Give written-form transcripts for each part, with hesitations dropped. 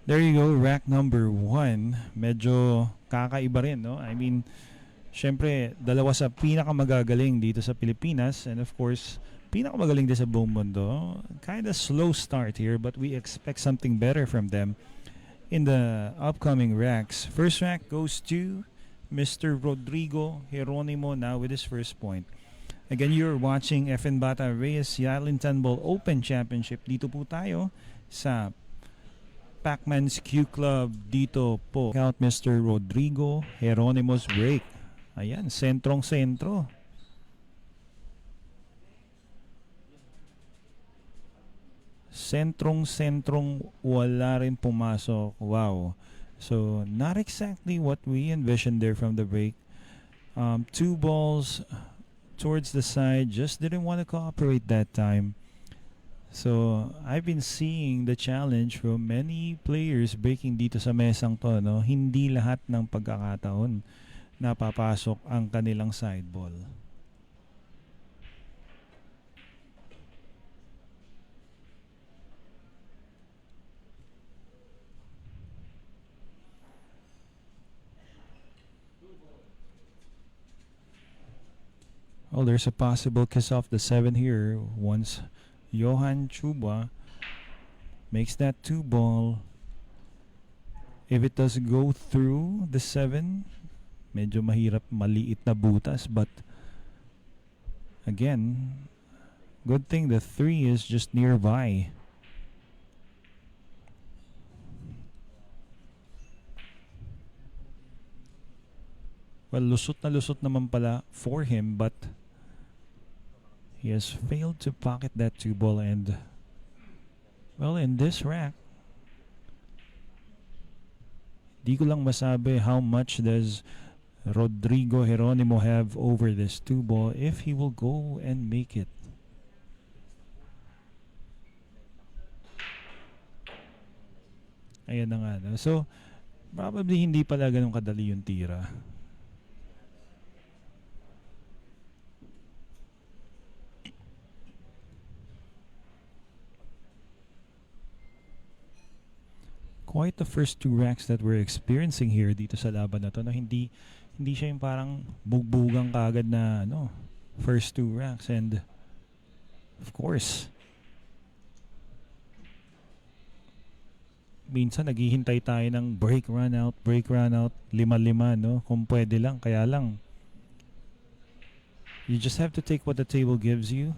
There you go, rack number 1. Medyo kakaiba rin, no? I mean, syempre, dalawa sa pinakamagagaling dito sa Pilipinas, and of course, pinakamagaling din sa buong mundo. Kinda slow start here, but we expect something better from them in the upcoming racks. First rack goes to Mr. Rodrigo Heronimo now with his first point. Again, you're watching FN Bata Reyes Yalintan Ball Open Championship. Dito po tayo sa Pacman's Q Club. Dito po out Mr. Rodrigo Heronimo's break. Ayan, sentrong-sentro. Sentrong-sentrong, wala rin pumasok. Wow. So, not exactly what we envisioned there from the break. Two balls towards the side, just didn't want to cooperate that time. So, I've been seeing the challenge from many players breaking dito sa mesang to, no? Hindi lahat ng pagkakataon napapasok ang kanilang side ball. Oh, there's a possible kiss off the 7 here once Johann Chua makes that 2 ball. If it does go through the 7, medyo mahirap, maliit na butas, but again, good thing the 3 is just nearby. Well, lusot na lusot naman pala for him, but he has failed to pocket that 2 ball, and well, in this rack, di ko lang masabi how much does Rodrigo Heronimo have over this 2 ball if he will go and make it. Ayan na nga. No? So, probably hindi pala ganun kadali yung tira. Quite the first 2 racks that we're experiencing here dito sa laban na to. No? Hindi siya yung parang bugbugang kagad na first 2 racks, and of course minsan naghihintay tayo ng break run out 5-5, no? Kung pwede lang, kaya lang you just have to take what the table gives you.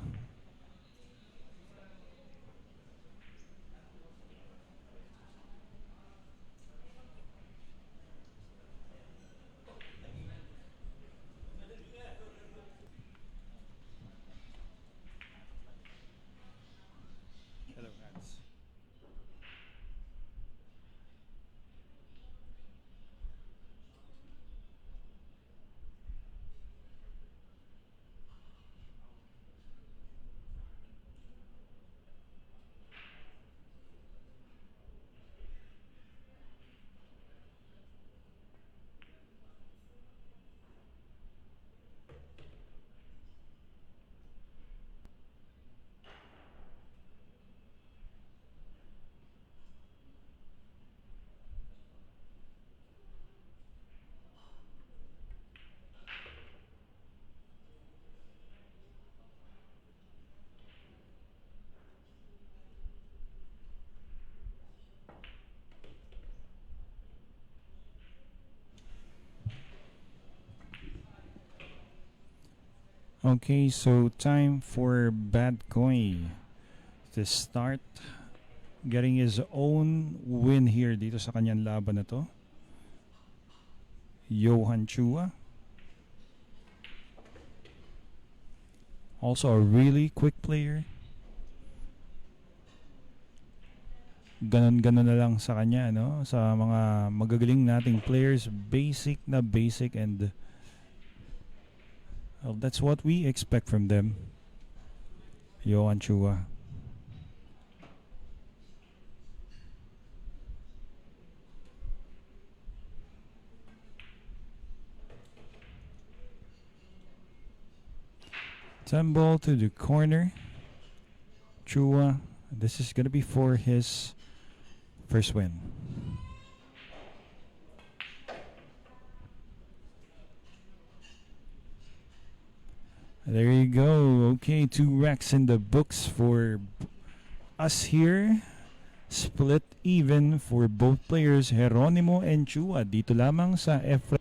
Okay, so time for Bad Coin to start getting his own win here dito sa kanyang laban na to. Johann Chua, also a really quick player. Ganon-ganon na lang sa kanya, no? Sa mga magagaling nating players, basic na basic, and well, that's what we expect from them. Johann Chua. Ten ball to the corner. Chua. This is gonna be for his first win. There you go. Okay, 2 racks in the books for us here. Split even for both players, Heronimo and Chua. Dito lamang sa F.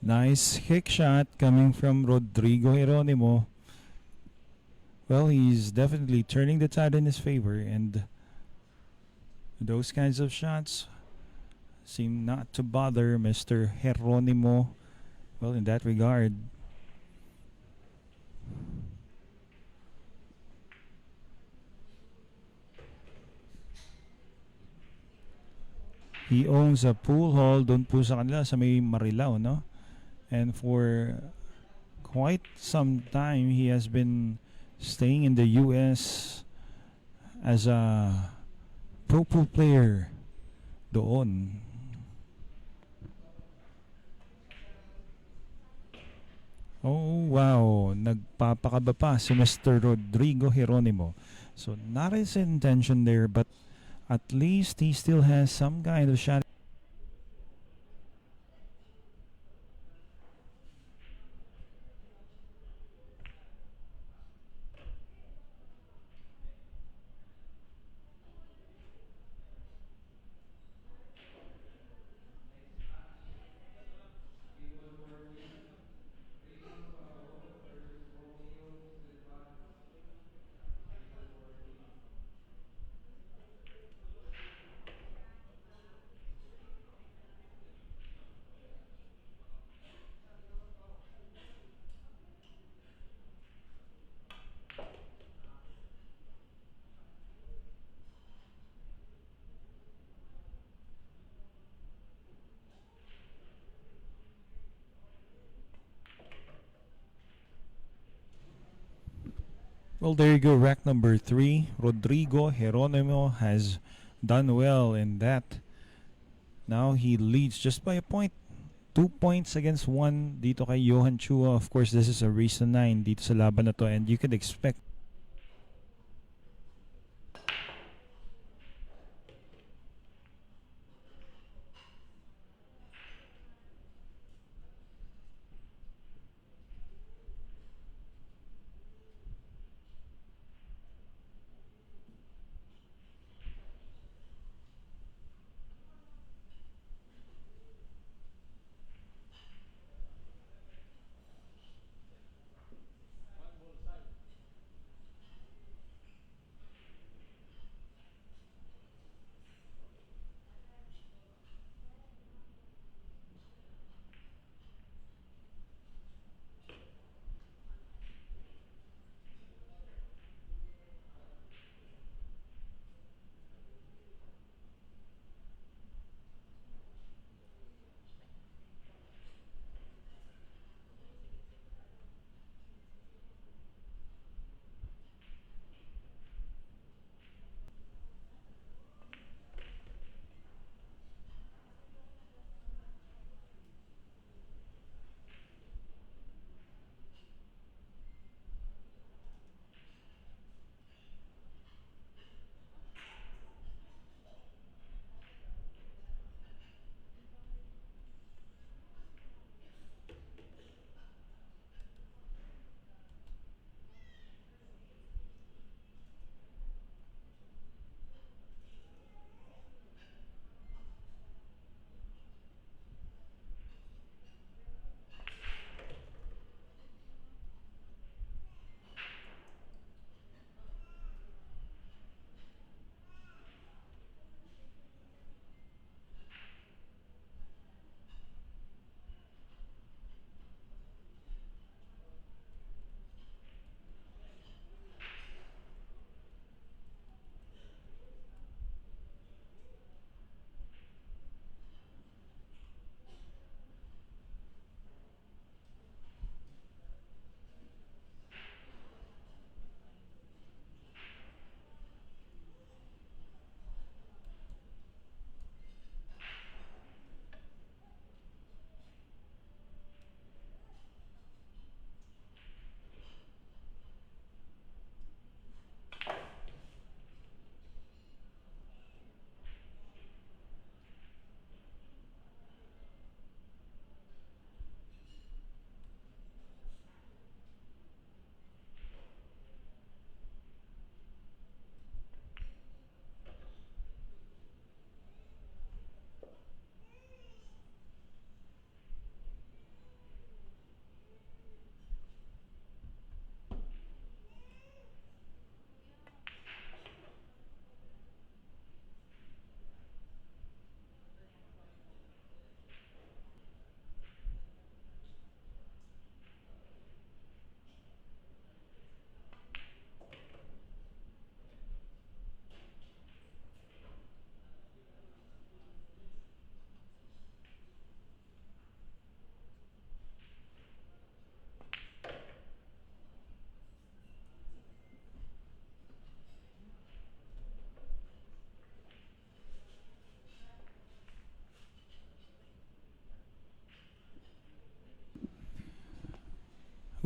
Nice kick shot coming from Rodrigo Heronimo. Well, he's definitely turning the tide in his favor, and those kinds of shots seem not to bother Mr. Heronimo. Well, in that regard, he owns a pool hall doon po sa kanila sa may Marilao, no? And for quite some time, he has been staying in the US as a pro pool player doon. Oh, wow. Nagpapakaba pa si Mr. Rodrigo Heronimo. So, not his intention there, but at least he still has some kind of shot. Well, there you go. Rack number 3. Rodrigo Heronimo has done well in that. Now he leads just by a point. 2 points against 1 dito kay Johann Chua. Of course, this is a race to 9 dito sa laban na to, and you could expect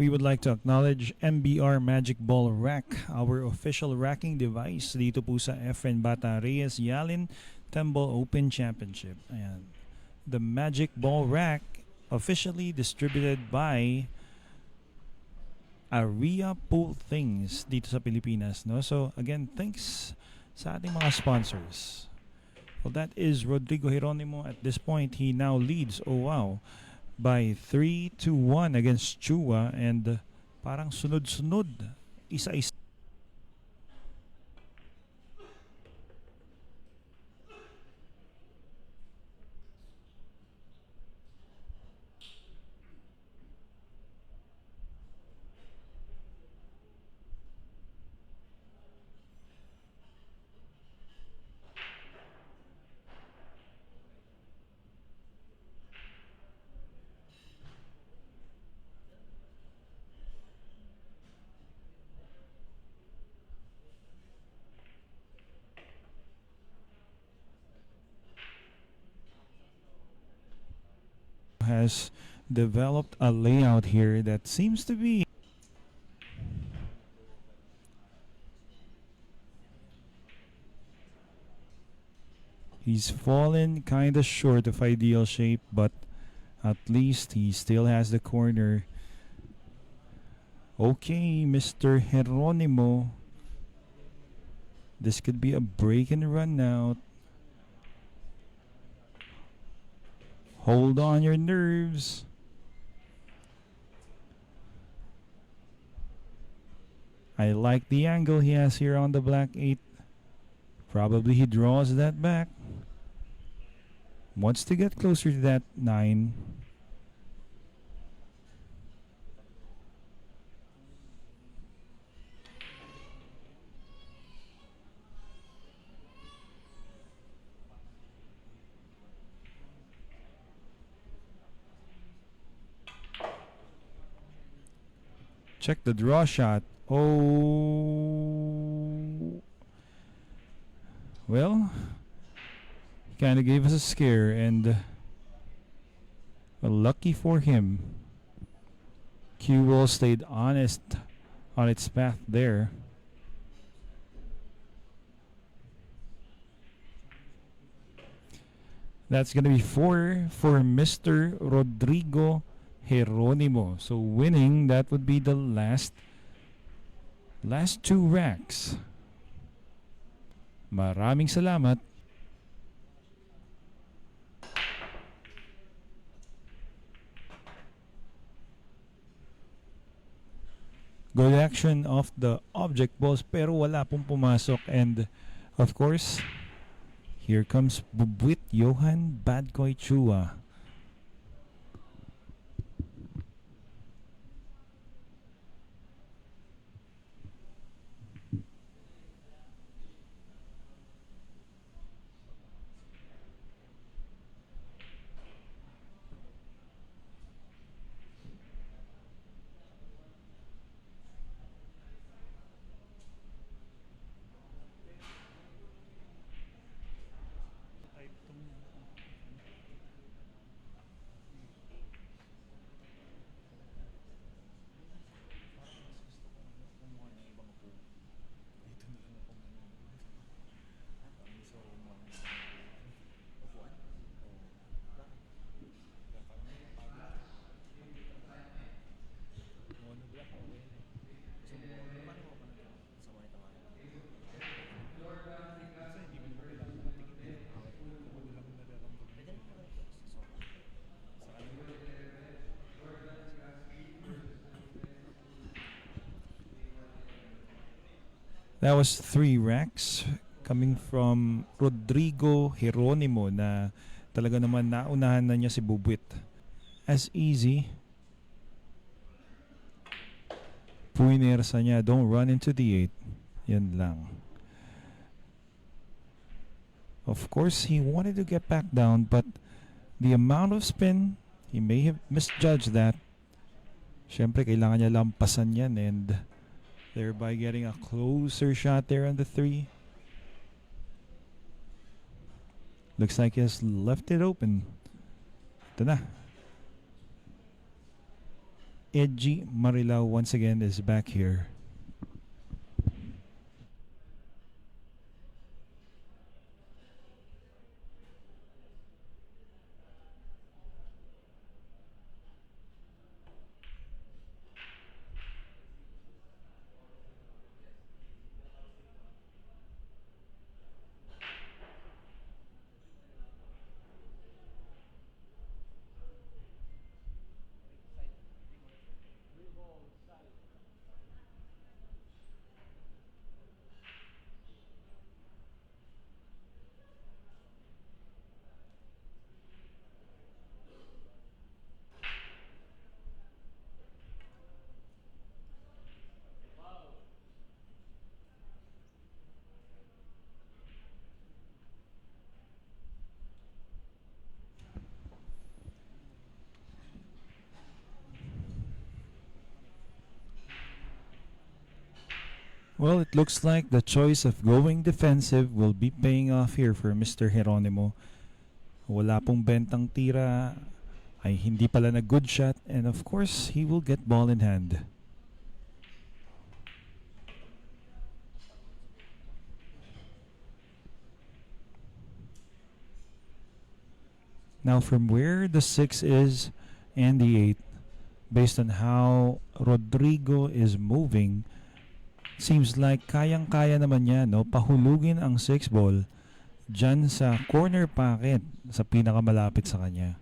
We would like to acknowledge MBR Magic Ball Rack, our official racking device dito po sa FN Bata Reyes Yalin Temple Open Championship. Ayan. The Magic Ball Rack, officially distributed by Area Pool Things dito sa Pilipinas. No? So again, thanks sa ating mga sponsors. Well, that is Rodrigo Heronimo. At this point, he now leads, oh wow, by 3-1 against Chua, and parang sunod-sunod, isa-isa. Has developed a layout here that seems to be he's fallen kind of short of ideal shape, but at least he still has the corner. Okay, Mr. Heronimo, this could be a break and run now. Hold on your nerves. I like the angle he has here on the black 8. Probably he draws that back. Wants to get closer to that 9. Check the draw shot. Oh. Well, kind of gave us a scare, and lucky for him, Q-Ball stayed honest on its path there. That's going to be 4 for Mr. Rodrigo Heronimo. So winning, that would be the last 2 racks. Maraming salamat. Good action of the object balls, pero wala pong pumasok, and of course, here comes Bubwit Johann Badkoy Chua. That was 3 racks coming from Rodrigo Heronimo, na talaga naman naunahan na niya si Bubwit. As easy. Puinersa niya, don't run into the 8. Yan lang. Of course, he wanted to get back down, but the amount of spin, he may have misjudged that. Siyempre, kailangan niya lampasan yan, and thereby getting a closer shot there on the 3. Looks like he has left it open. Ito na. Edgy Marilao once again is back here. Well, it looks like the choice of going defensive will be paying off here for Mr. Heronimo. Wala pong bentang tira, ay hindi pala na good shot, and of course, he will get ball in hand. Now from where the 6 is and the 8, based on how Rodrigo is moving, seems like kayang-kaya naman niya, no, pahulugin ang 6 ball dyan sa corner pocket sa pinakamalapit sa kanya.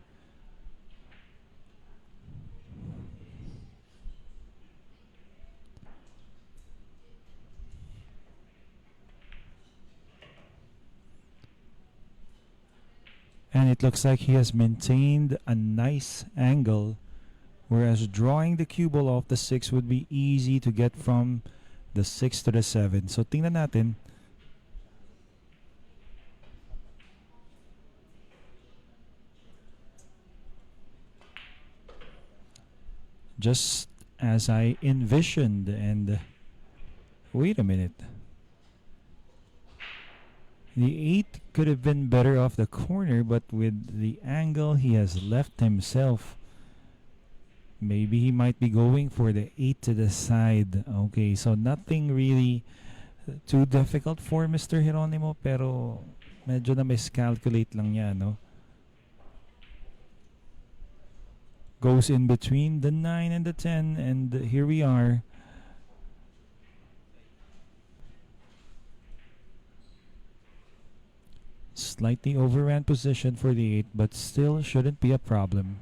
And it looks like he has maintained a nice angle, whereas drawing the cue ball off the 6 would be easy to get from the 6 to the 7. So tingnan natin. Just as I envisioned, and wait a minute. The 8 could have been better off the corner, but with the angle he has left himself, maybe he might be going for the 8 to the side. Okay, so nothing really too difficult for Mr. Geronimo, pero medyo na miscalculate lang niya, no? Goes in between the 9 and the 10, and here we are. Slightly overran position for the 8, but still shouldn't be a problem.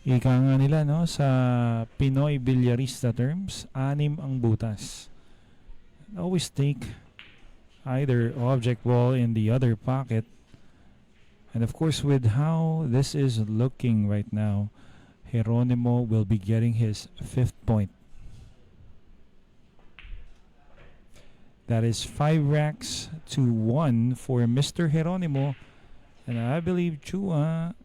Ika nga nila, no, sa Pinoy bilyarista terms, 6 ang butas. Always take either object ball in the other pocket. And of course, with how this is looking right now, Heronimo will be getting his 5th point. That is 5 racks to 1 for Mr. Heronimo. And I believe Chua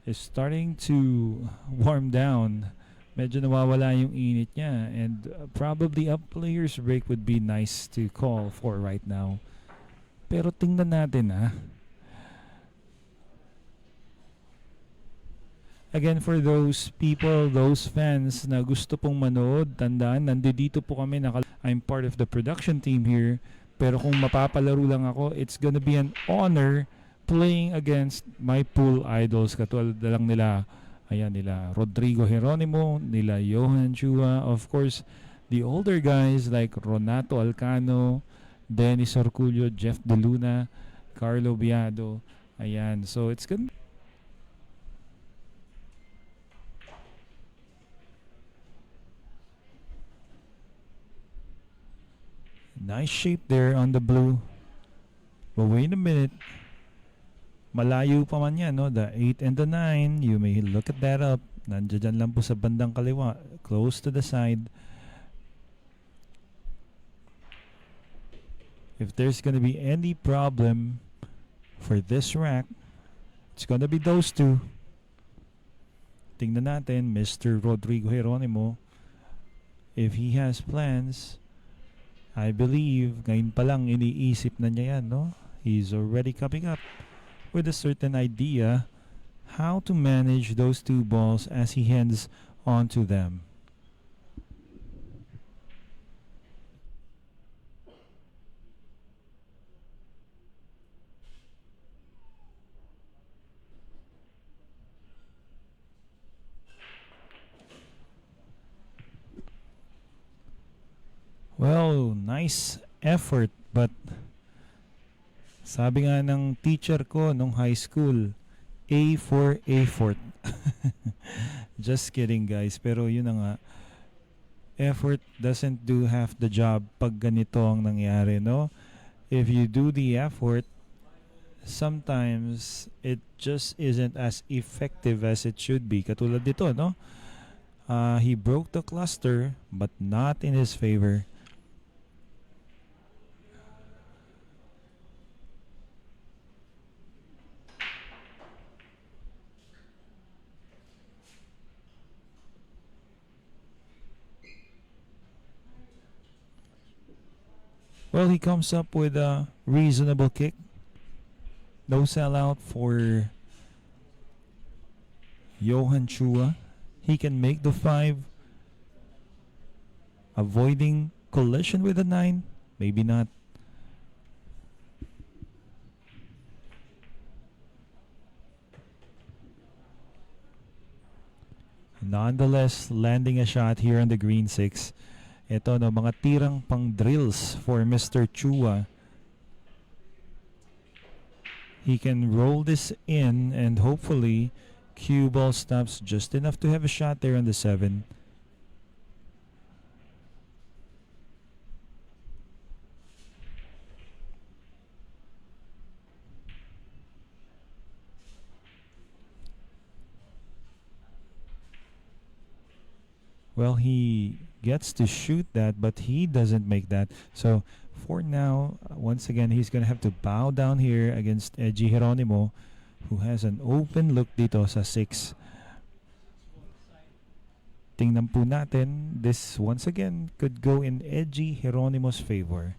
is starting to warm down. Medyo nawawala yung init niya. And probably a player's break would be nice to call for right now. Pero tingnan natin, Again, for those people, those fans na gusto pong manood, tandaan, nandito po kami. I'm part of the production team here. Pero kung mapapalaro lang ako, it's gonna be an honor playing against my pool idols. Katulad na lang nila, ayan, nila Rodrigo Heronimo, nila Johann, Chua. Of course, the older guys like Ronato Alcano, Dennis Orculio, Jeff De Luna, Carlo Biado. Ayan, so it's gonna nice shape there on the blue. But wait a minute. Malayo pa man yan, no? The 8 and the 9. You may look at that up. Nandiyan lang po sa bandang kaliwa. Close to the side. If there's gonna be any problem for this rack, it's gonna be those two. Tingnan natin, Mr. Rodrigo Heronimo, if he has plans I believe ngayon pa lang iniisip na niya yan, no? He's already coming up with a certain idea how to manage those two balls as he hands on to them. Well, nice effort, but sabi nga ng teacher ko nung high school, A for effort. Just kidding guys, pero yun na nga, effort doesn't do half the job pag ganito ang nangyari, no? If you do the effort, sometimes it just isn't as effective as it should be. Katulad dito, no? He broke the cluster, but not in his favor. Well, he comes up with a reasonable kick. No sellout for Johann Chua. He can make the 5, avoiding collision with the 9. Maybe not. Nonetheless, landing a shot here on the green 6. Ito no, mga tirang pang drills for Mr. Chua. He can roll this in and hopefully cue ball stops just enough to have a shot there on the 7. Well, he gets to shoot that, but he doesn't make that. So for now, once again, he's gonna have to bow down here against Geronimo, who has an open look dito sa 6. Tingnan po natin, this once again could go in Geronimo's favor.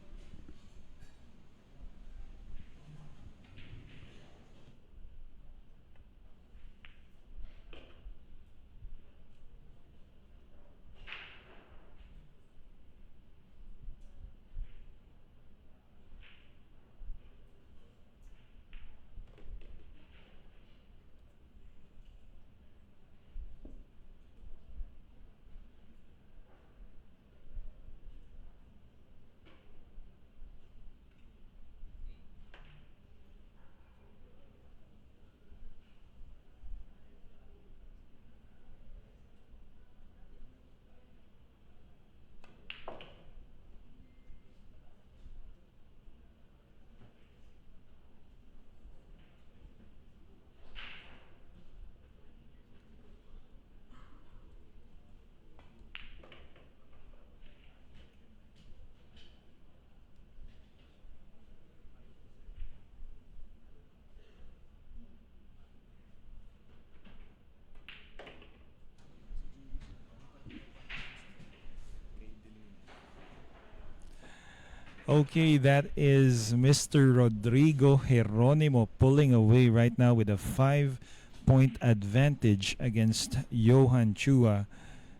Okay, that is Mr. Rodrigo Heronimo pulling away right now with a 5-point advantage against Johann Chua.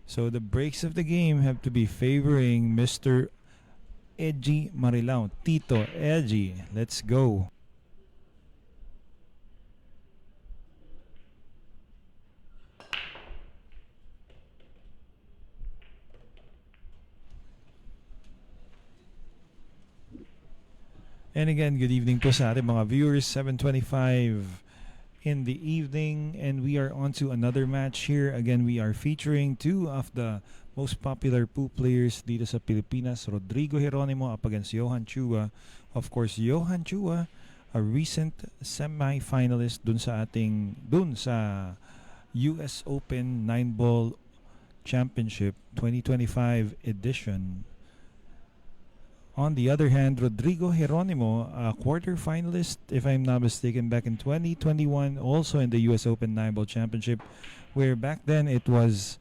So the breaks of the game have to be favoring Mr. Edgy Marilao. Tito Edgy, let's go. And again, good evening po sa ating mga viewers. 7:25 in the evening, and we are on to another match here. Again, we are featuring two of the most popular pool players dito sa Pilipinas, Rodrigo Heronimo up against Johann Chua. Of course, Johann Chua, a recent semi-finalist dun sa US Open 9-ball Championship 2025 edition. On the other hand, Rodrigo Heronimo, a quarter-finalist, if I'm not mistaken, back in 2021, also in the US Open 9-ball Championship, where back then it was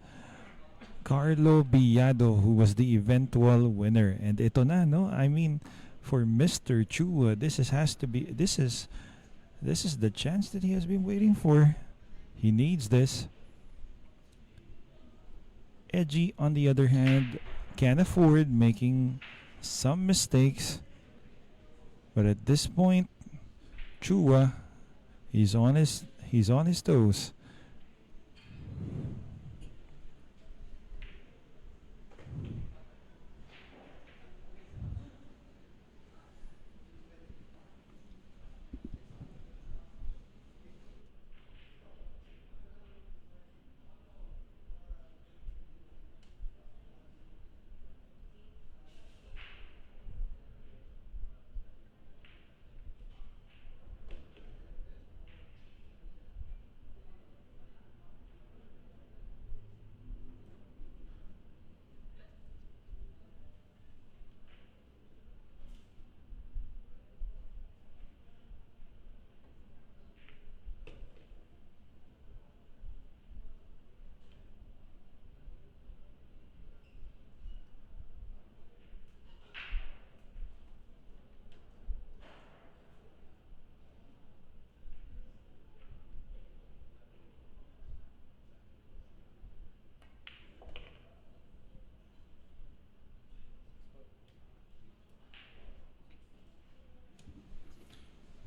Carlo Villado, who was the eventual winner. And ito na, no? I mean, for Mr. Chua, this is the chance that he has been waiting for. He needs this. Edgy, on the other hand, can afford making some mistakes. But at this point, Chua, he's on his toes.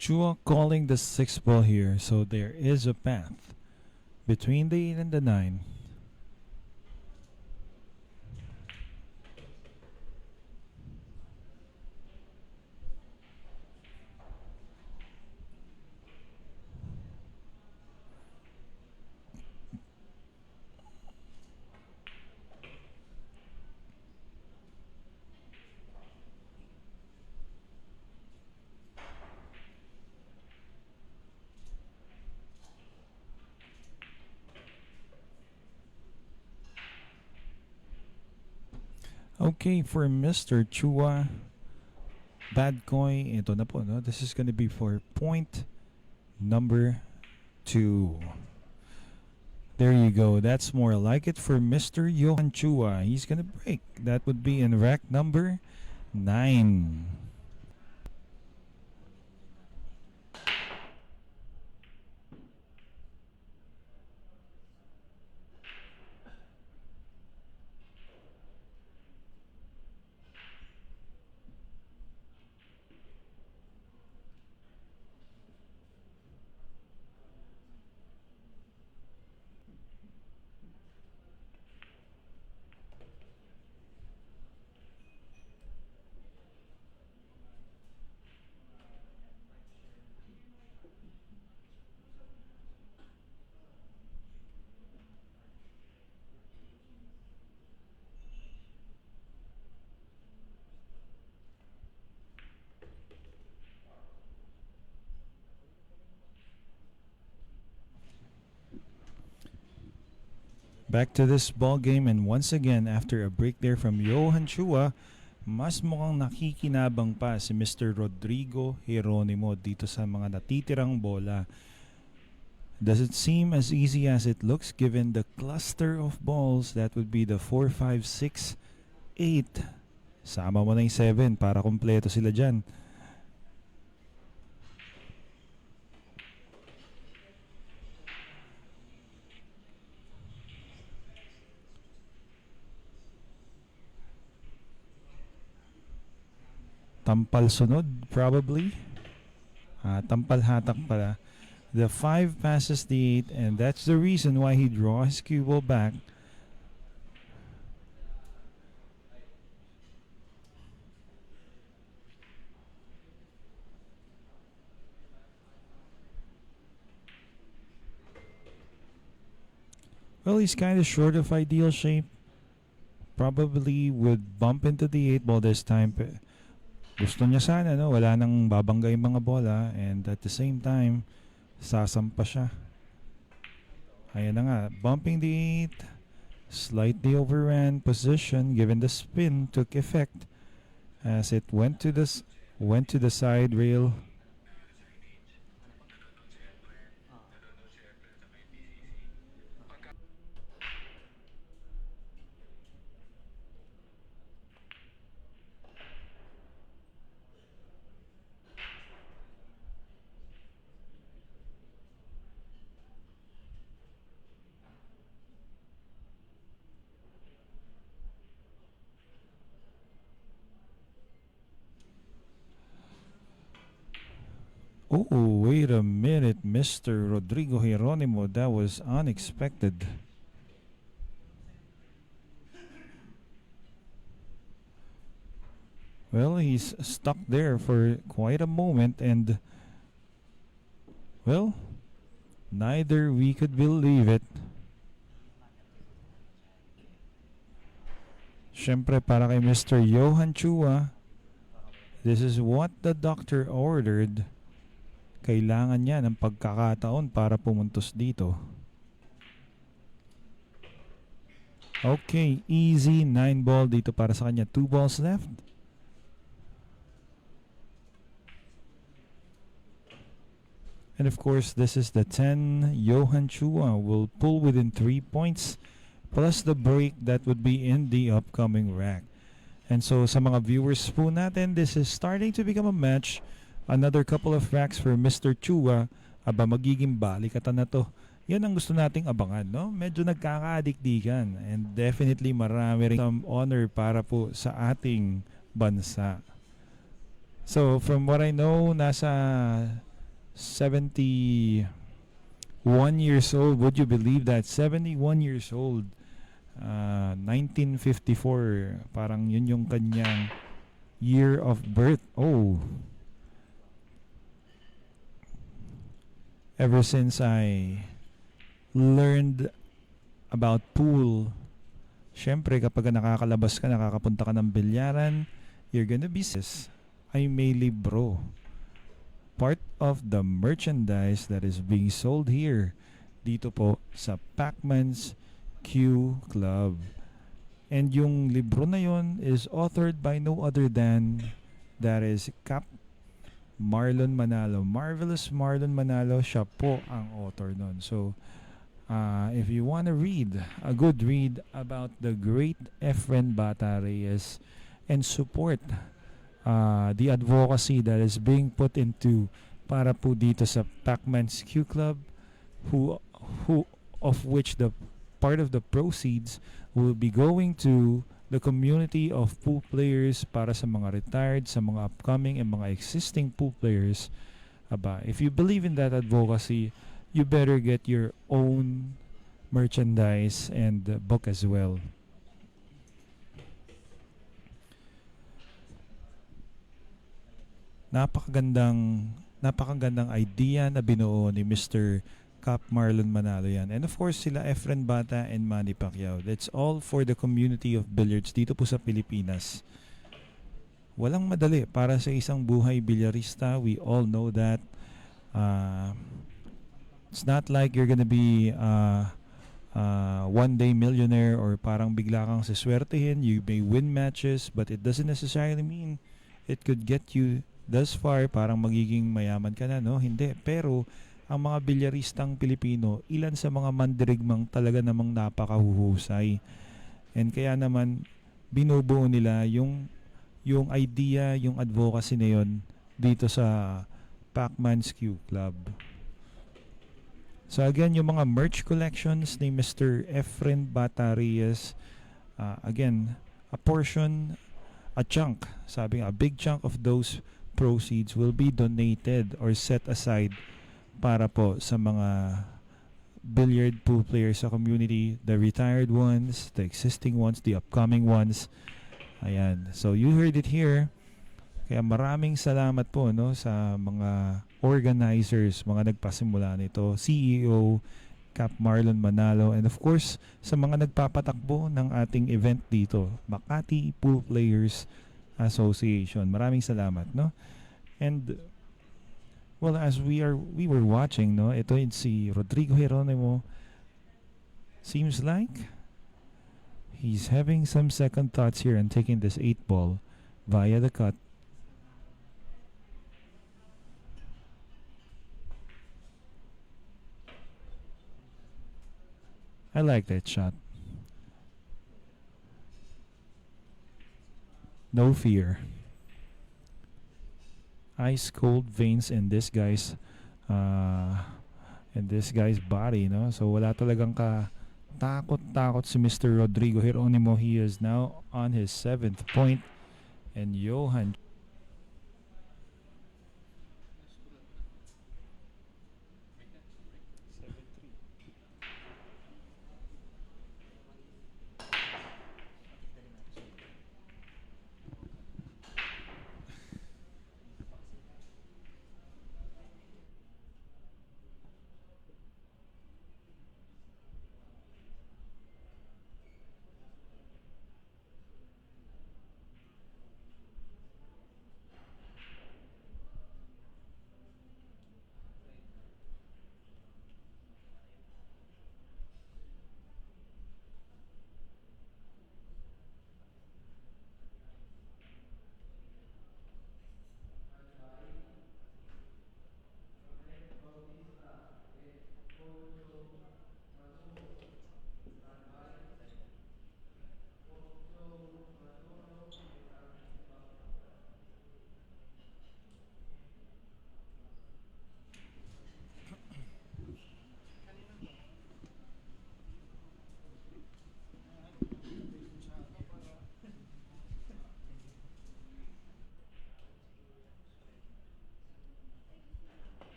Chua calling the sixth ball here, so there is a path between the 8 and the 9. Okay, for Mr. Chua, bad coin, ito na po, no? This is gonna be for point number 2. There you go. That's more like it for Mr. Johann Chua. He's gonna break. That would be in rack number 9. Back to this ball game, and once again, after a break there from Johann Chua, mas mukhang nakikinabang pa si Mr. Rodrigo Heronimo dito sa mga natitirang bola. Does it seem as easy as it looks given the cluster of balls? That would be the 4, 5, 6, 8. Sama mo na yung 7 para kompleto sila dyan. Tampal sunod, probably. Tampal hatak pala. The 5 passes the 8, and that's the reason why he draws his cue ball back. Well, he's kind of short of ideal shape. Probably would bump into the 8 ball this time. Gusto niya sana, no? Wala nang babangga yung mga bola, and at the same time, sasampa siya. Ayan na nga, bumping the 8, slightly overran position given the spin took effect as it went to the side rail. Oh, wait a minute, Mr. Rodrigo Heronimo. That was unexpected. Well, he's stuck there for quite a moment, and, well, neither we could believe it. Siyempre, para kay Mr. Johann Chua, this is what the doctor ordered. Kailangan niya ng pagkakataon para pumuntos dito. Okay, easy 9 ball dito para sa kanya. 2 balls left. And of course, this is the 10. Johann Chua will pull within 3 points plus the break that would be in the upcoming rack. And so sa mga viewers po natin, this is starting to become a match. Another couple of racks for Mr. Chua. Aba, magiging balikatan na to. Yan ang gusto nating abangan, no? Medyo nagkakaadikdikan. And definitely marami rin some honor para po sa ating bansa. So, from what I know, nasa 71 years old. Would you believe that? 71 years old. 1954. Parang yun yung kanyang year of birth. Oh. Ever since I learned about pool, syempre kapag nakakalabas ka, nakakapunta ka ng bilyaran, you're gonna be ay may libro. Part of the merchandise that is being sold here dito po sa Pacman's Q Club. And yung libro na yon is authored by no other than that is Cap Marlon Manalo. Marvelous Marlon Manalo, siya po ang author nun. So, if you want to read, a good read about the great Efren Bata Reyes and support the advocacy that is being put into para po dito sa Pacman's Q Club, who of which the part of the proceeds will be going to the community of pool players para sa mga retired, sa mga upcoming and mga existing pool players. Aba, if you believe in that advocacy, you better get your own merchandise and book as well. Napakagandang idea na binuo ni Mr. Cap Marlon Manalo yan. And of course, sila Efren Bata and Manny Pacquiao. That's all for the community of billiards dito po sa Pilipinas. Walang madali para sa isang buhay bilyarista. We all know that. It's not like you're gonna be one day millionaire or parang bigla kang siswertehin. You may win matches, but it doesn't necessarily mean it could get you thus far. Parang magiging mayaman ka na, no? Hindi. Pero ang mga bilyaristang Pilipino, ilan sa mga mandirigmang talaga namang napakahuhusay. And kaya naman, binubuo nila yung idea, yung advocacy na yun dito sa Pacman's Q Club. So again, yung mga merch collections ni Mr. Efren Bata Reyes, again, a chunk, sabi nga, a big chunk of those proceeds will be donated or set aside para po sa mga billiard pool players sa community, the retired ones, the existing ones, the upcoming ones. Ayan. So you heard it here. Kaya maraming salamat po, no, sa mga organizers, mga nagpasimula nito, CEO Cap Marlon Manalo, and of course sa mga nagpapatakbo ng ating event dito, Makati Pool Players Association. Maraming salamat, no? And well, as we were watching, no, ito yung si Rodrigo Heronimo. Seems like he's having some second thoughts here and taking this 8 ball via the cut. I like that shot. No fear. Ice cold veins in this guy's body, no? So wala talagang takot si Mr. Rodrigo Heronimo. He is now on his 7th point, and Johann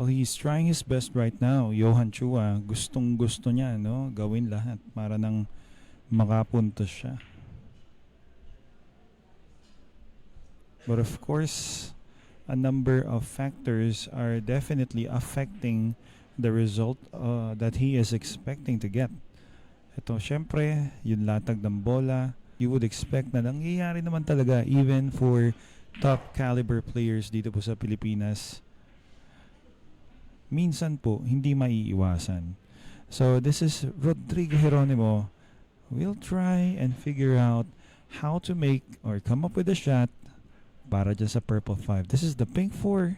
Well, he's trying his best right now. Johann Chua, gustong gusto niya, no? Gawin lahat para nang makapuntos siya. But of course, a number of factors are definitely affecting the result that he is expecting to get. Ito, syempre, yung latag ng bola, you would expect na nangyayari naman talaga even for top caliber players dito po sa Pilipinas. Minsan po, hindi maiiwasan. So, this is Rodrigo Heronimo. We'll try and figure out how to make or come up with a shot para dyan sa purple 5. This is the pink 4.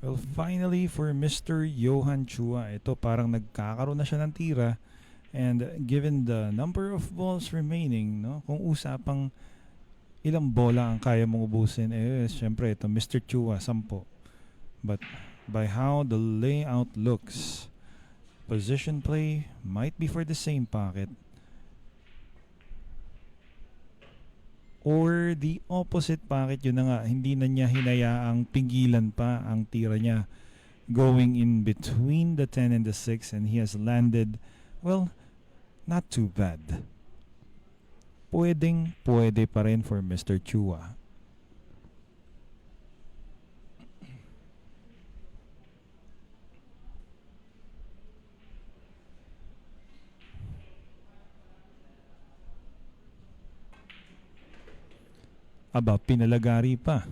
Well, finally for Mr. Johann Chua, ito parang nagkakaroon na siya ng tira. And given the number of balls remaining, no, kung usapang ilang bola ang kaya mong ubusin, syempre ito Mr. Chua, 10. But by how the layout looks, position play might be for the same pocket. Or the opposite pocket, yun na nga, hindi na niya hinayaang pigilan pa ang tira niya going in between the 10 and the 6, and he has landed, well, not too bad. Pwede pa rin for Mr. Chua. Aba, pinalagari pa.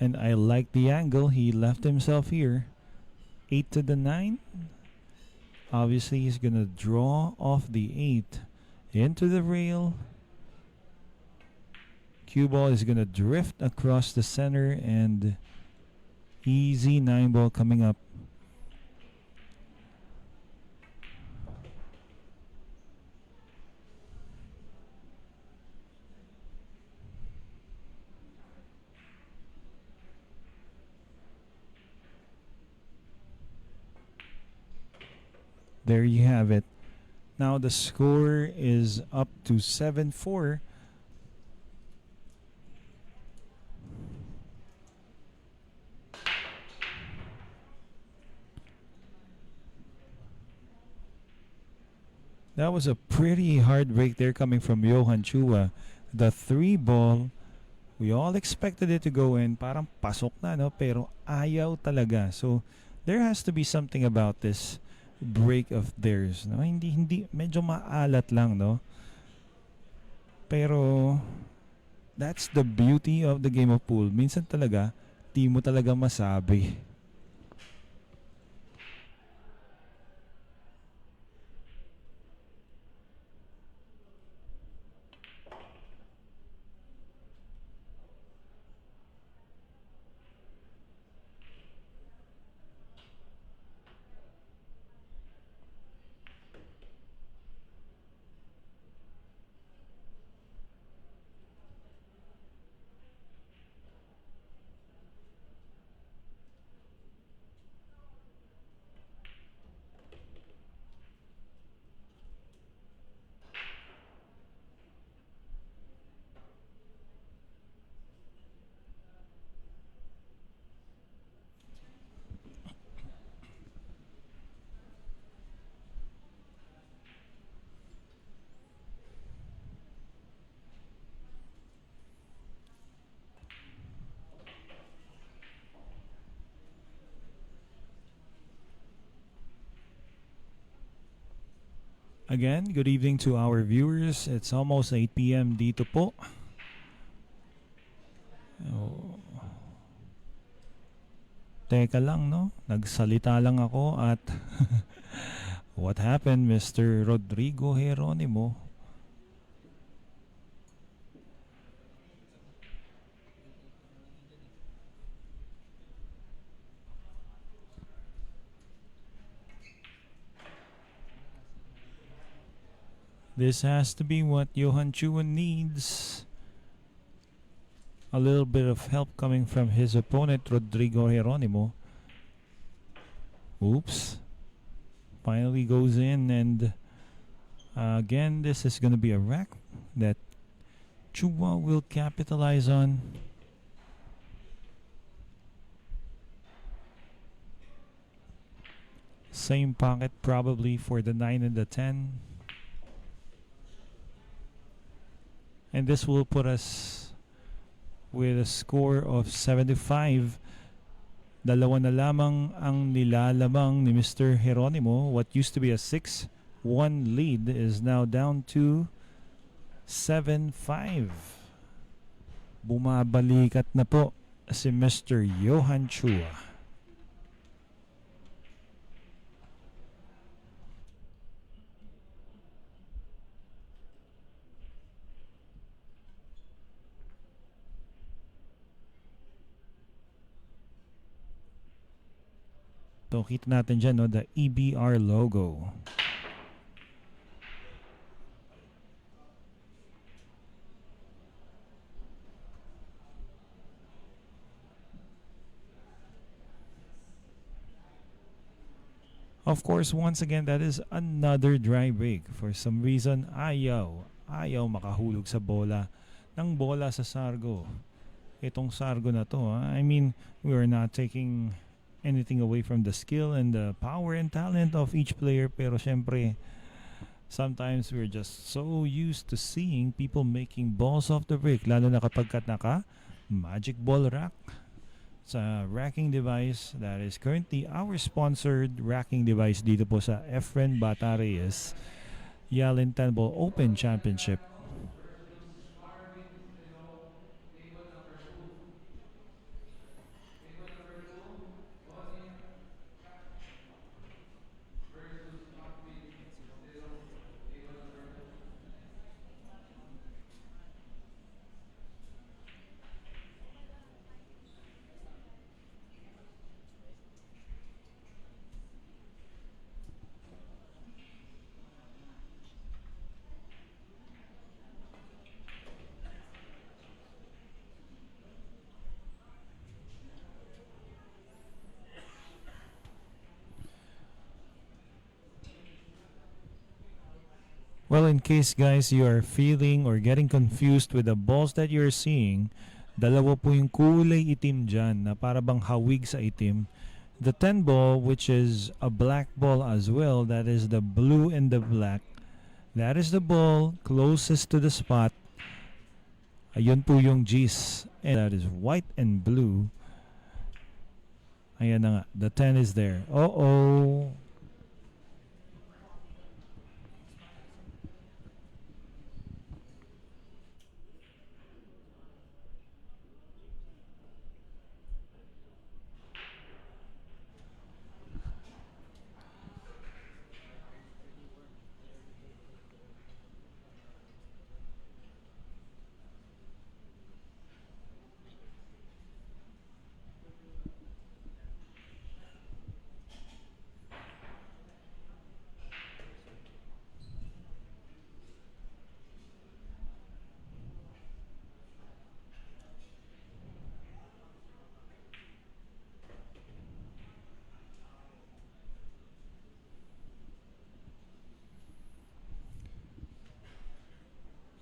And I like the angle he left himself here. 8 to the 9. Obviously, he's gonna draw off the 8 into the rail. Cue ball is gonna drift across the center, and easy 9 ball coming up. There you have it. Now the score is up to 7-4. That was a pretty hard break there coming from Johann Chua. The 3 ball, we all expected it to go in. Parang pasok na, no? Pero ayaw talaga. So there has to be something about this break of theirs, no? Hindi medyo maalat lang, no? Pero that's the beauty of the game of pool. Minsan talaga di mo talaga masabi. Again, good evening to our viewers. It's almost 8 p.m. dito po. Oh. Teka lang, no? Nagsalita lang ako at what happened, Mr. Rodrigo Heronimo? This has to be what Johann Chua needs. A little bit of help coming from his opponent, Rodrigo Heronimo. Oops. Finally goes in, and again, this is going to be a rack that Chua will capitalize on. Same pocket probably for the 9 and the 10. And this will put us with a score of 75. Dalawa na lamang ang nilalamang ni Mr. Heronimo. What used to be a 6-1 lead is now down to 7-5. Bumabalikat na po si Mr. Johann Chua. So kita natin dyan, no, the EBR logo. Of course, once again, that is another dry break. For some reason, ayaw makahulog sa bola ng bola sa Sargo. Itong Sargo na to, I mean, we are not taking anything away from the skill and the power and talent of each player, pero syempre sometimes we're just so used to seeing people making balls off the break, lalo na kapag naka Magic Ball Rack sa racking device that is currently our sponsored racking device dito po sa Efren Bata Reyes Yalin 10 Ball Open Championship. Well, in case guys you are feeling or getting confused with the balls that you're seeing, dalawa po yung kulay itim dyan na para bang hawig sa itim. The 10 ball, which is a black ball as well, that is the blue and the black. That is the ball closest to the spot. Ayun po yung G's. And that is white and blue. Ayan na nga. The 10 is there. Uh-oh.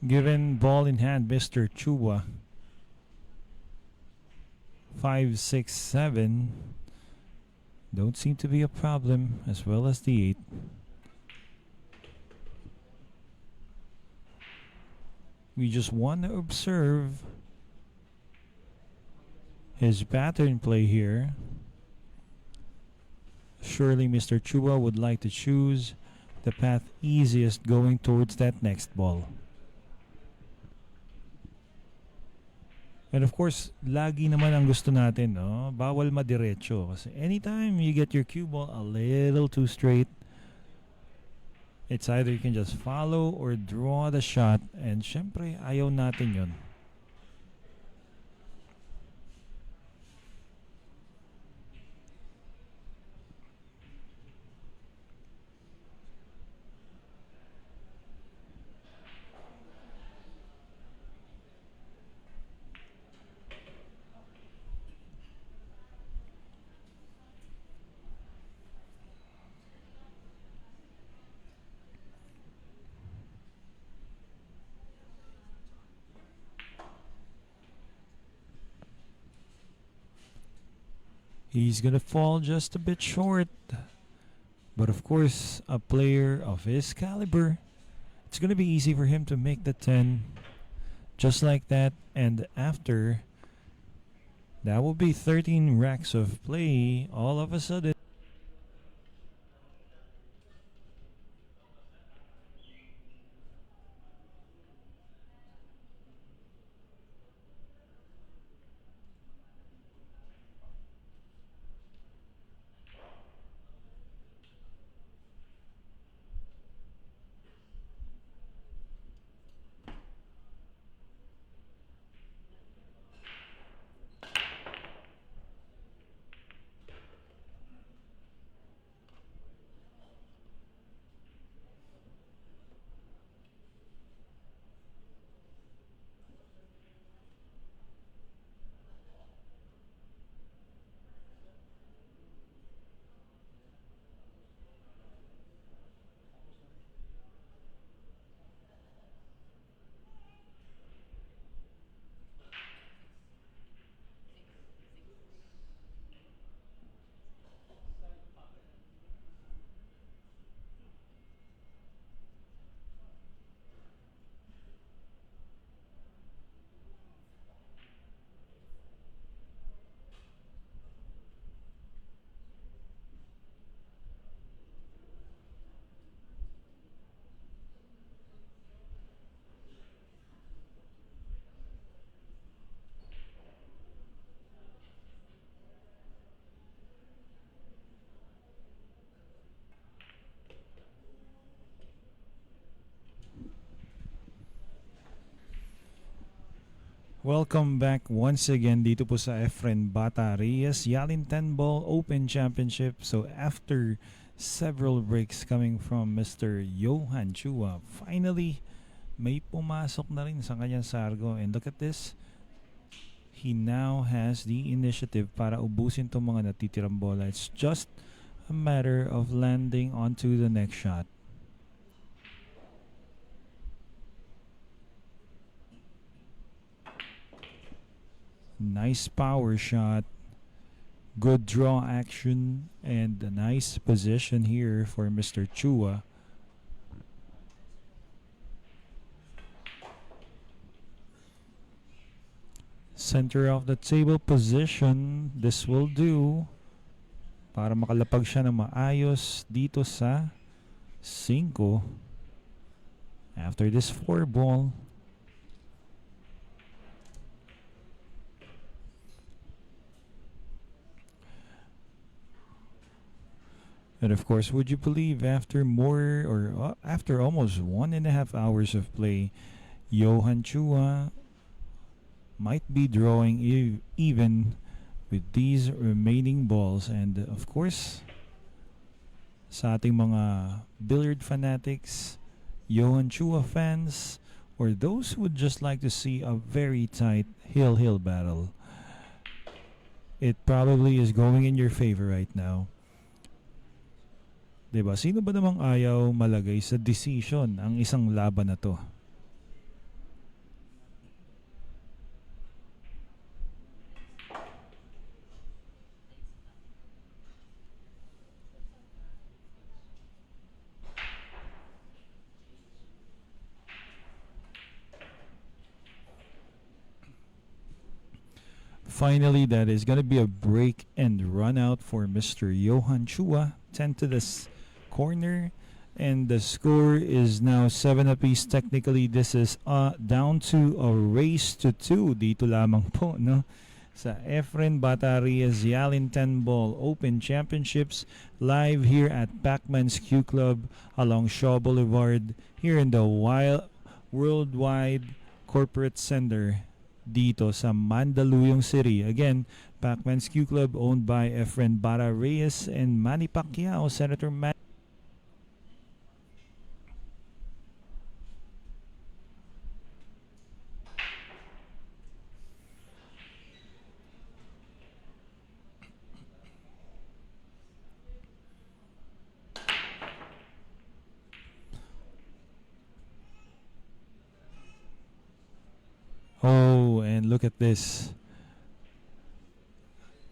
Given ball in hand, Mr. Chua. 5, 6, 7. Don't seem to be a problem, as well as the 8. We just want to observe his pattern play here. Surely Mr. Chua would like to choose the path easiest going towards that next ball. And of course, lagi naman ang gusto natin, no? Bawal madiretso. Kasi anytime you get your cue ball a little too straight, it's either you can just follow or draw the shot. And syempre, ayaw natin yun. He's gonna fall just a bit short. But of course, a player of his caliber, it's gonna be easy for him to make the 10 just like that. And after, that will be 13 racks of play all of a sudden. Welcome back once again dito po sa Efren Bata Reyes Yalin 10 Ball Open Championship. So after several breaks coming from Mr. Johann Chua, finally may pumasok na rin sa kanyang sargo. And look at this. He now has the initiative para ubusin itong mga natitirang bola. It's just a matter of landing onto the next shot. Nice power shot, good draw action, and a nice position here for Mr. Chua. Center of the table position, this will do para makalapag siya ng maayos dito sa 5 after this 4 ball. And of course, would you believe after after almost 1.5 hours of play, Johann Chua might be drawing even with these remaining balls. And of course, sa ating mga billiard fanatics, Johann Chua fans, or those who would just like to see a very tight hill battle, it probably is going in your favor right now. Diba? Sino ba namang ayaw malagay sa decision ang isang laban na to? Finally, that is going to be a break and run out for Mr. Johann Chua. 10 to this corner. And the score is now 7 apiece. Technically, this is down to a race to 2. Dito lamang po, no? Sa Efren Bata Reyes Yalin 10 Ball Open Championships, live here at Pacman's Q Club along Shaw Boulevard here in the Worldwide Corporate Center dito sa Mandaluyong City. Again, Pacman's Q Club owned by Efren Bata Reyes and Manny Pacquiao, Senator Manny. Oh, and look at this.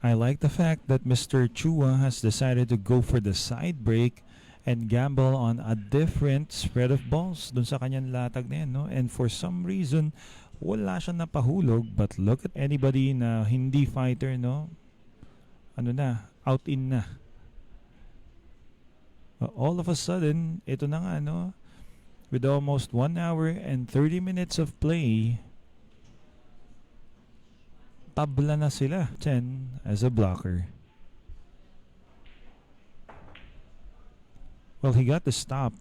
I like the fact that Mr. Chua has decided to go for the side break and gamble on a different spread of balls dun sa kanyang latag na yan, no? And for some reason, wala siyang napahulog. But look at anybody na hindi fighter, no? Ano na, out in na. All of a sudden, ito na nga, no? With almost 1 hour and 30 minutes of play, tabla na sila. 10 as a blocker. Well, he got the stop.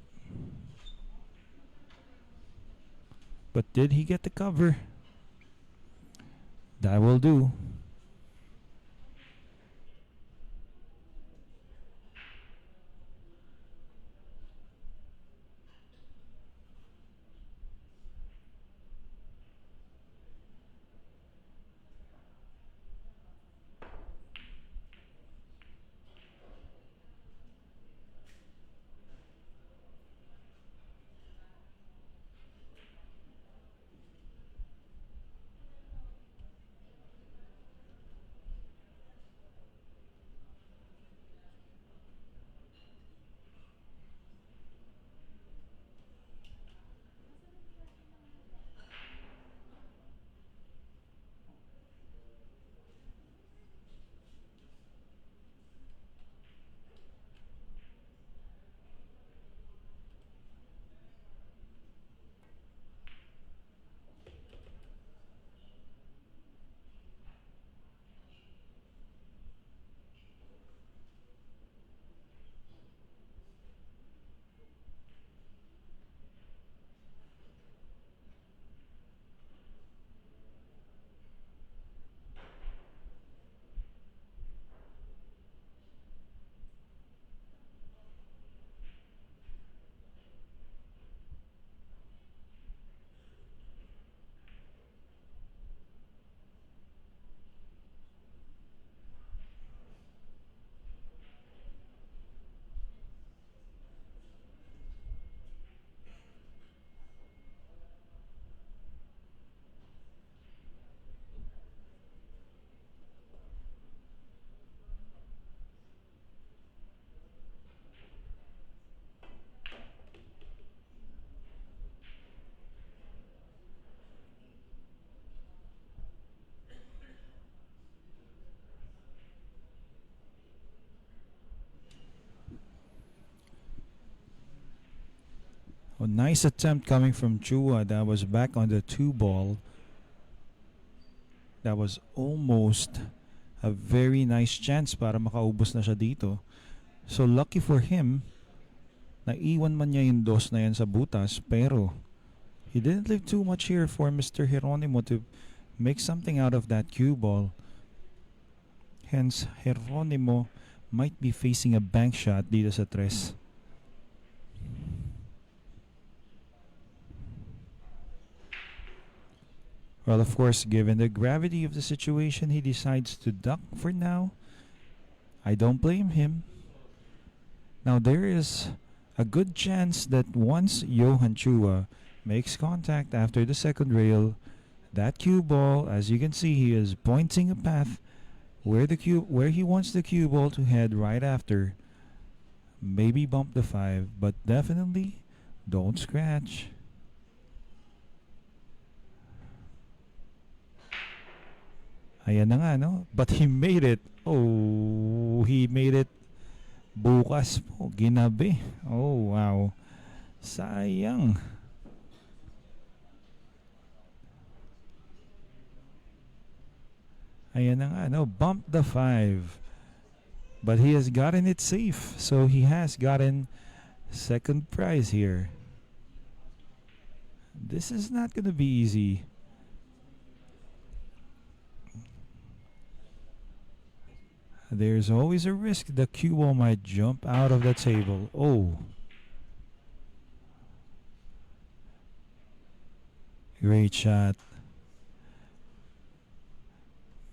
But did he get the cover? That will do. A nice attempt coming from Chua. That was back on the 2 ball. That was almost a very nice chance para makaubos na siya dito. So lucky for him, naiwan man niya yung dos na yan sa butas, pero he didn't leave too much here for Mr. Heronimo to make something out of that cue ball. Hence, Heronimo might be facing a bank shot dito sa tres. Well, of course, given the gravity of the situation, he decides to duck for now. I don't blame him. Now, there is a good chance that once Johann Chua makes contact after the second rail, that cue ball, as you can see, he is pointing a path where he wants the cue ball to head right after. Maybe bump the 5, but definitely don't scratch. Ayan na nga, no? But he made it. Oh, he made it. Bukas po, ginabi. Oh, wow. Sayang. Ayan na nga, no? Bump the 5. But he has gotten it safe. So he has gotten second prize here. This is not going to be easy. There's always a risk the cue ball might jump out of the table. Oh. Great shot.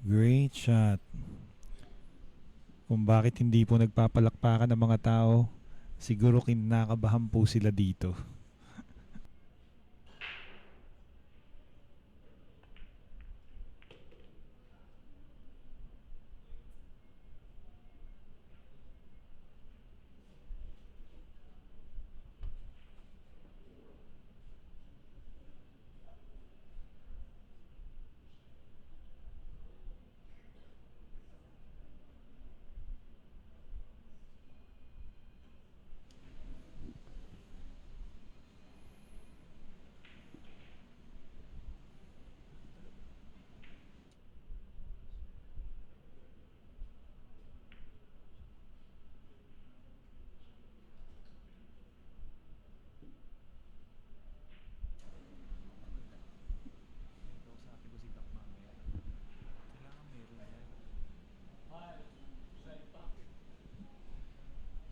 Great shot. Kung bakit hindi po nagpapalakpakan ng mga tao, siguro kinakabahan po sila dito.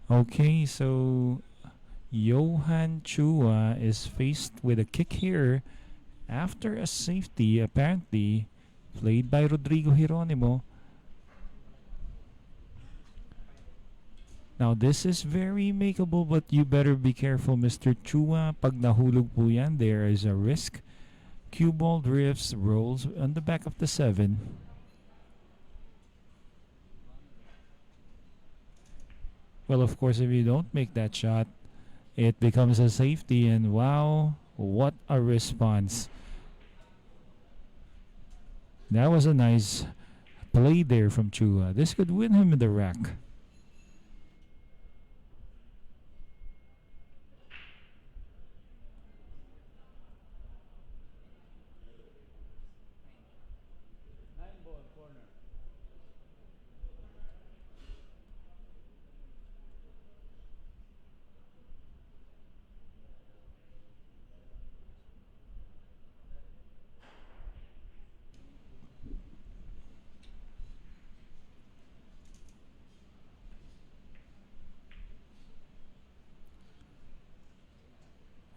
Okay, so Johann Chua is faced with a kick here after a safety, apparently played by Rodrigo Heronimo. Now this is very makeable, but you better be careful, Mr. Chua. Pag nahulog po yan, there is a risk. Cue ball drifts, rolls on the back of the 7. Well, of course, if you don't make that shot, it becomes a safety, and wow, what a response. That was a nice play there from Chua. This could win him in the rack.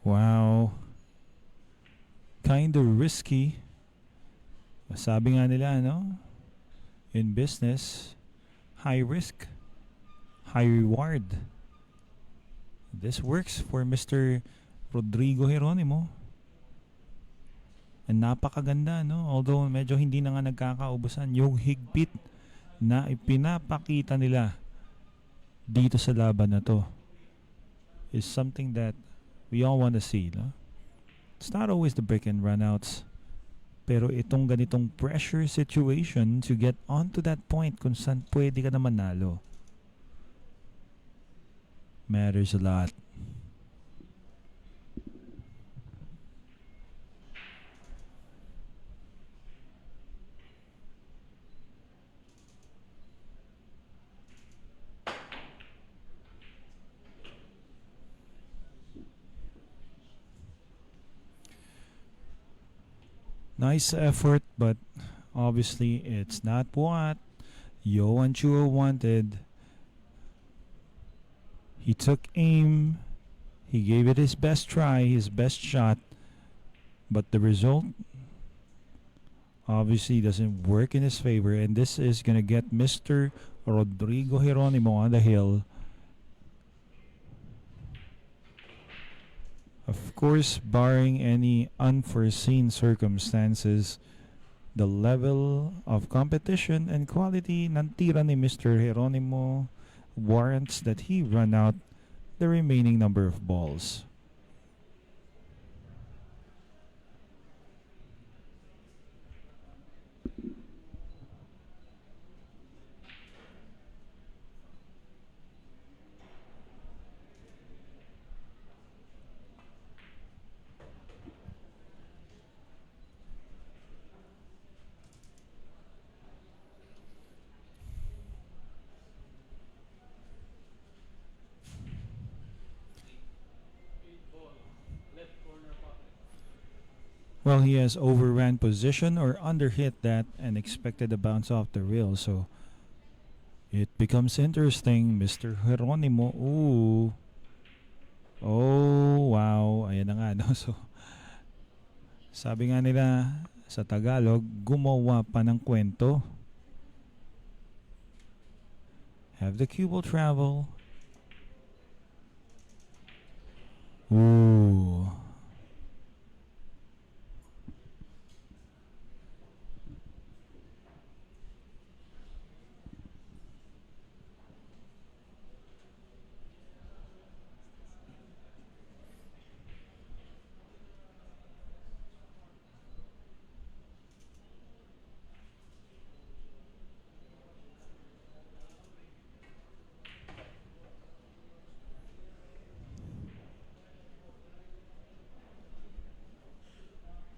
Wow, kind of risky. Sabi nga nila, no? In business, high risk, high reward. This works for Mr. Rodrigo Heronimo. And napakaganda, no? Although medyo hindi na nga nagkakaubusan, yung higpit na ipinapakita nila dito sa laban na to is something that we all want to see, no? It's not always the break and runouts, pero itong ganitong pressure situation to get onto that point kung saan pwede ka na manalo matters a lot. Nice effort, but obviously it's not what Johann Chua wanted. He took aim, he gave it his best try, his best shot, but the result obviously doesn't work in his favor, and this is gonna get Mr. Rodrigo Heronimo on the hill. Of course, barring any unforeseen circumstances, the level of competition and quality ng tira ni Mr. Heronimo warrants that he run out the remaining number of balls. Well, he has overran position or underhit that and expected a bounce off the rail, so it becomes interesting. Mr. Geronimo, ooh. Oh, wow. Ayan na nga, no? So, sabi nga nila sa Tagalog, gumawa pa ng kwento. Have the cue ball travel. Ooh.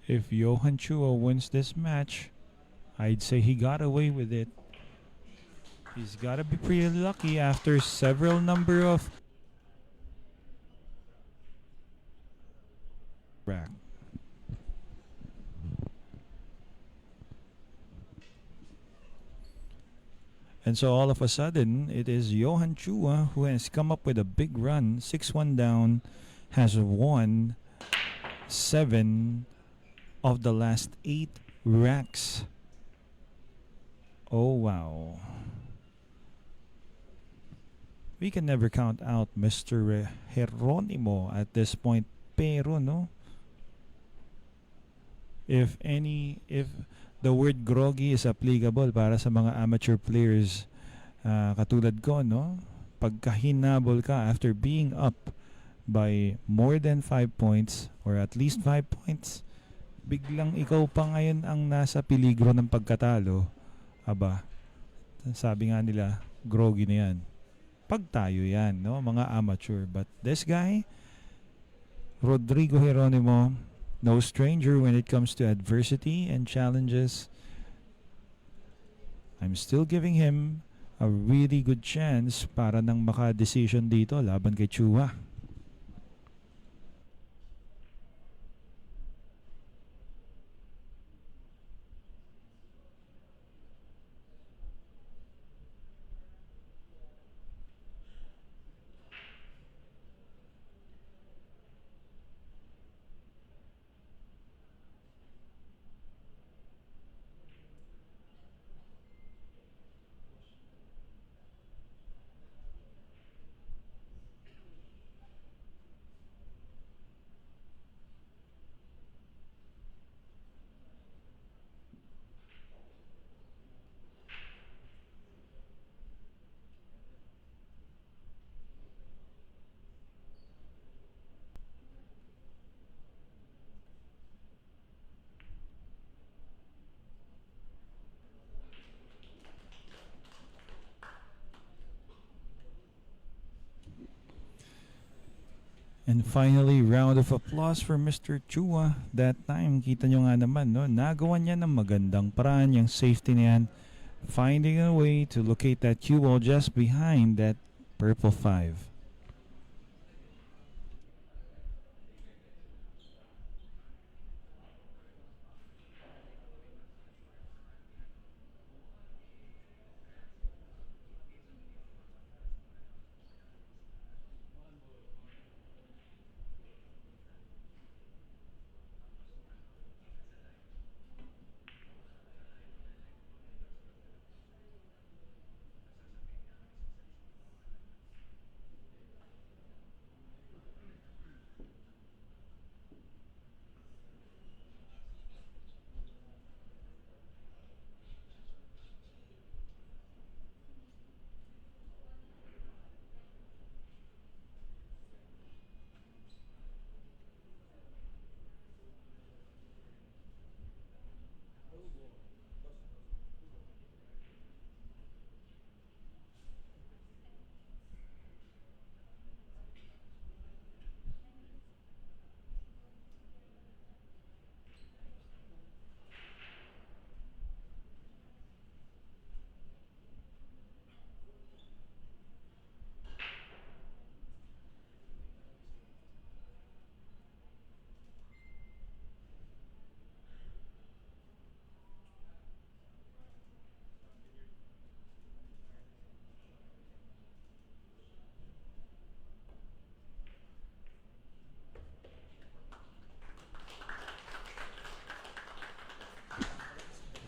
If Johann Chua wins this match, I'd say he got away with it. He's got to be pretty lucky after several number of rack. And so all of a sudden, it is Johann Chua who has come up with a big run, 6-1 down, has won 7 of the last 8 racks. Oh wow. We can never count out Mr. Heronimo at this point. Pero no, if the word groggy is applicable para sa mga amateur players katulad ko, no? Pagkahinabol ka after being up by more than 5 points or at least 5 points, biglang ikaw pa ngayon ang nasa peligro ng pagkatalo. Aba, sabi nga nila, groggy na yan. Pag tayo yan, no? Mga amateur. But this guy, Rodrigo Heronimo, no stranger when it comes to adversity and challenges. I'm still giving him a really good chance para nang maka-decision dito laban kay Chua. And finally, round of applause for Mr. Chua. That time, kita nyo nga naman, no? Nagawa niya ng magandang paraan yung safety niyan. Finding a way to locate that cue ball just behind that purple 5.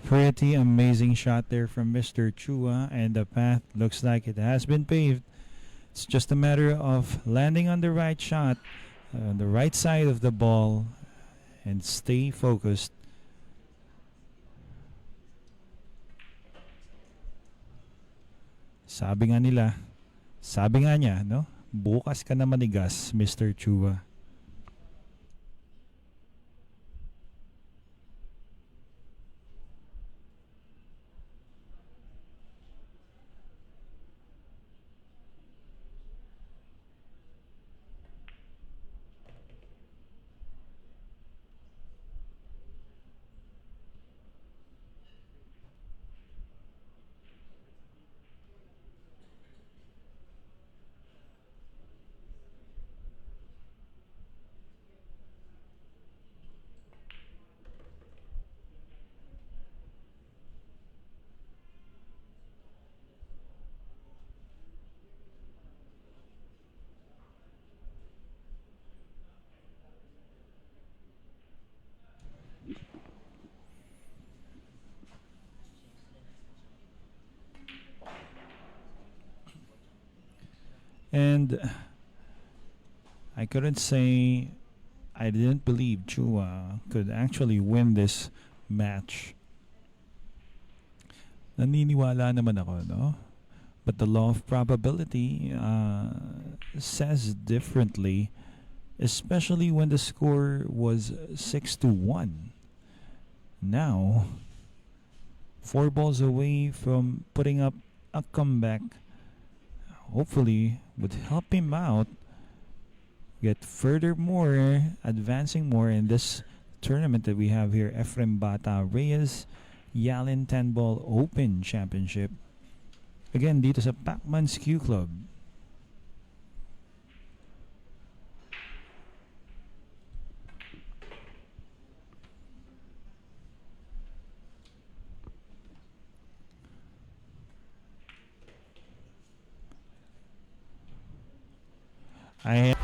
Pretty amazing shot there from Mr. Chua, and the path looks like it has been paved. It's just a matter of landing on the right shot, on the right side of the ball, and stay focused. Sabi nga nila, sabi nga niya, no? Bukas ka na manigas, Mr. Chua. And I couldn't say I didn't believe Chua could actually win this match. Naniniwala naman ako, no? But the law of probability says differently, especially when the score was 6-1. Now, 4 balls away from putting up a comeback, hopefully would help him out get furthermore advancing more in this tournament that we have here. Efrem Bata Reyes Yalin 10 Ball Open Championship. Again, dito sa Pacman's Q Club. I